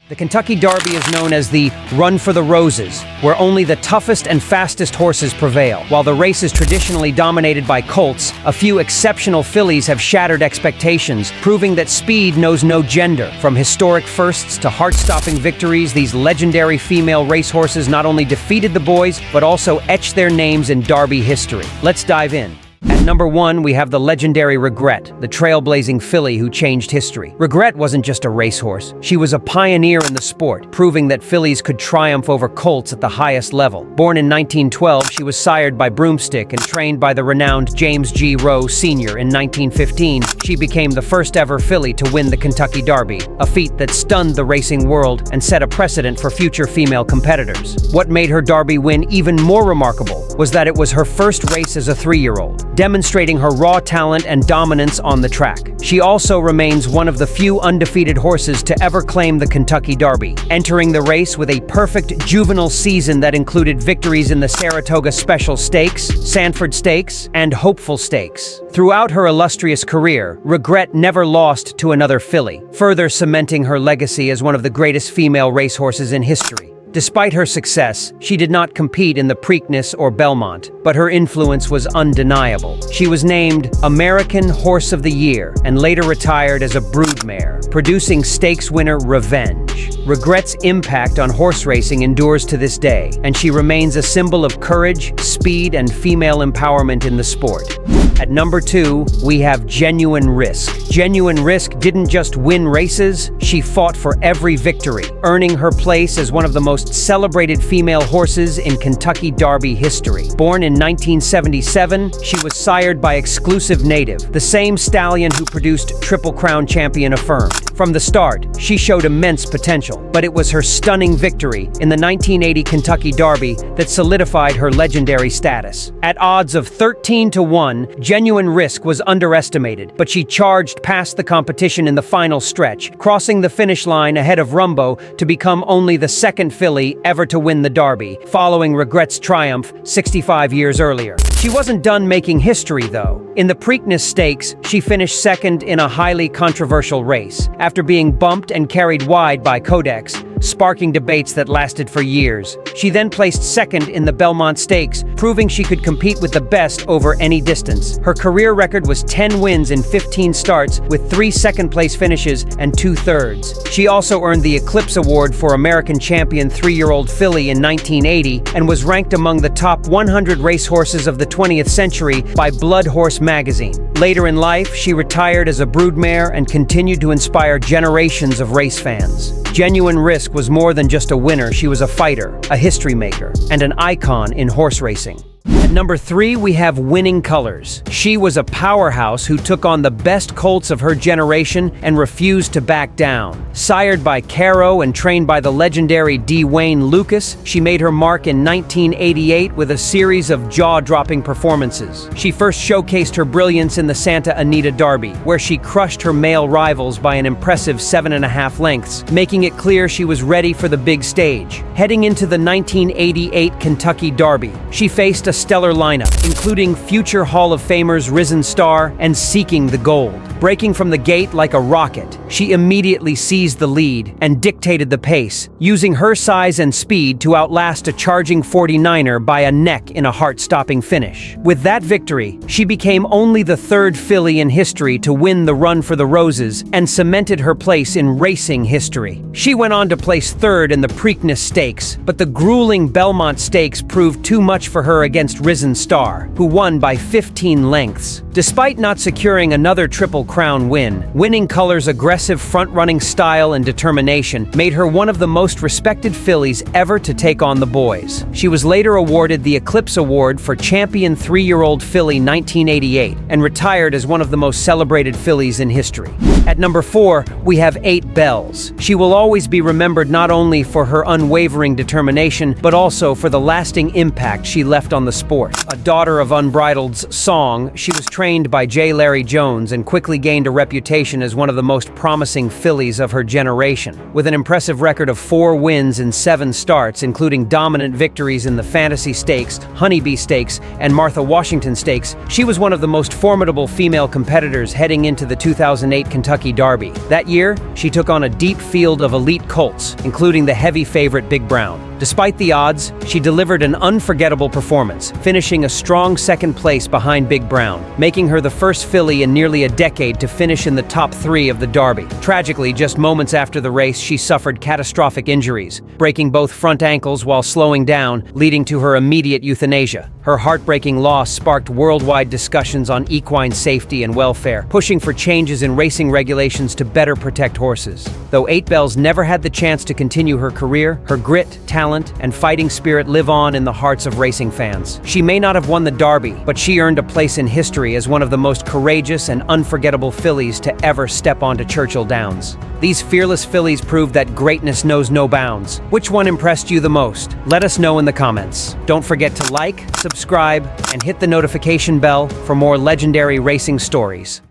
The Kentucky Derby is known as the Run for the Roses, where only the toughest and fastest horses prevail. While the race is traditionally dominated by Colts, a few exceptional fillies have shattered expectations, proving that speed knows no gender. From historic firsts to heart-stopping victories, these legendary female racehorses not only defeated the boys, but also etched their names in Derby history. Let's dive in. At number 1, we have the legendary Regret, the trailblazing filly who changed history. Regret wasn't just a racehorse. She was a pioneer in the sport, proving that fillies could triumph over colts at the highest level. Born in 1912, she was sired by Broomstick and trained by the renowned James G. Rowe Sr. In 1915, she became the first ever filly to win the Kentucky Derby, a feat that stunned the racing world and set a precedent for future female competitors. What made her Derby win even more remarkable was that it was her first race as a 3-year-old, demonstrating her raw talent and dominance on the track. She also remains one of the few undefeated horses to ever claim the Kentucky Derby, entering the race with a perfect juvenile season that included victories in the Saratoga Special Stakes, Sanford Stakes, and Hopeful Stakes. Throughout her illustrious career, Regret never lost to another filly, further cementing her legacy as one of the greatest female racehorses in history. Despite her success, she did not compete in the Preakness or Belmont, but her influence was undeniable. She was named American Horse of the Year and later retired as a broodmare, producing stakes winner Revenge. Regret's impact on horse racing endures to this day, and she remains a symbol of courage, speed, and female empowerment in the sport. At number 2, we have Genuine Risk. Genuine Risk didn't just win races, she fought for every victory, earning her place as one of the most celebrated female horses in Kentucky Derby history. Born in 1977, she was sired by Exclusive Native, the same stallion who produced Triple Crown champion Affirmed. From the start, she showed immense potential, but it was her stunning victory in the 1980 Kentucky Derby that solidified her legendary status. At odds of 13-1, Genuine Risk was underestimated, but she charged past the competition in the final stretch, crossing the finish line ahead of Rumbo to become only the second filly ever to win the Derby, following Regret's triumph 65 years earlier. She wasn't done making history, though. In the Preakness Stakes, she finished second in a highly controversial race, after being bumped and carried wide by Codex, sparking debates that lasted for years. She then placed second in the Belmont Stakes, proving she could compete with the best over any distance. Her career record was 10 wins in 15 starts, with 3 second-place finishes and 2 thirds. She also earned the Eclipse Award for American Champion 3-year-old filly in 1980 and was ranked among the top 100 racehorses of the 20th century by Blood Horse magazine. Later in life, she retired as a broodmare and continued to inspire generations of race fans. Genuine Risk was more than just a winner, she was a fighter, a history maker, and an icon in horse racing. At number 3, we have Winning Colors. She was a powerhouse who took on the best colts of her generation and refused to back down. Sired by Caro and trained by the legendary D. Wayne Lucas, she made her mark in 1988 with a series of jaw-dropping performances. She first showcased her brilliance in the Santa Anita Derby, where she crushed her male rivals by an impressive 7.5 lengths, making it clear she was ready for the big stage. Heading into the 1988 Kentucky Derby, she faced a stellar lineup, including future Hall of Famers Risen Star and Seeking the Gold. Breaking from the gate like a rocket, she immediately seized the lead and dictated the pace, using her size and speed to outlast a charging 49er by a neck in a heart-stopping finish. With that victory, she became only the 3rd filly in history to win the Run for the Roses and cemented her place in racing history. She went on to place 3rd in the Preakness Stakes, but the grueling Belmont Stakes proved too much for her against Risen Star, who won by 15 lengths. Despite not securing another Triple Crown win, Winning Colors' aggressive front-running style and determination made her one of the most respected fillies ever to take on the boys. She was later awarded the Eclipse Award for Champion 3-year-old filly 1988 and retired as one of the most celebrated fillies in history. At number 4, we have 8 Bells. She will always be remembered not only for her unwavering determination, but also for the lasting impact she left on the sport. A daughter of Unbridled's song, she was trained by J. Larry Jones and quickly gained a reputation as one of the most prominent promising fillies of her generation. With an impressive record of 4 wins in 7 starts, including dominant victories in the Fantasy Stakes, Honeybee Stakes, and Martha Washington Stakes, she was one of the most formidable female competitors heading into the 2008 Kentucky Derby. That year, she took on a deep field of elite colts, including the heavy favorite Big Brown. Despite the odds, she delivered an unforgettable performance, finishing a strong second place behind Big Brown, making her the first filly in nearly a decade to finish in the top 3 of the Derby. Tragically, just moments after the race, she suffered catastrophic injuries, breaking both front ankles while slowing down, leading to her immediate euthanasia. Her heartbreaking loss sparked worldwide discussions on equine safety and welfare, pushing for changes in racing regulations to better protect horses. Though 8 Bells never had the chance to continue her career, her grit, talent, and fighting spirit live on in the hearts of racing fans. She may not have won the Derby, but she earned a place in history as one of the most courageous and unforgettable fillies to ever step onto Churchill Downs. These fearless fillies proved that greatness knows no bounds. Which one impressed you the most? Let us know in the comments. Don't forget to like, subscribe, and hit the notification bell for more legendary racing stories.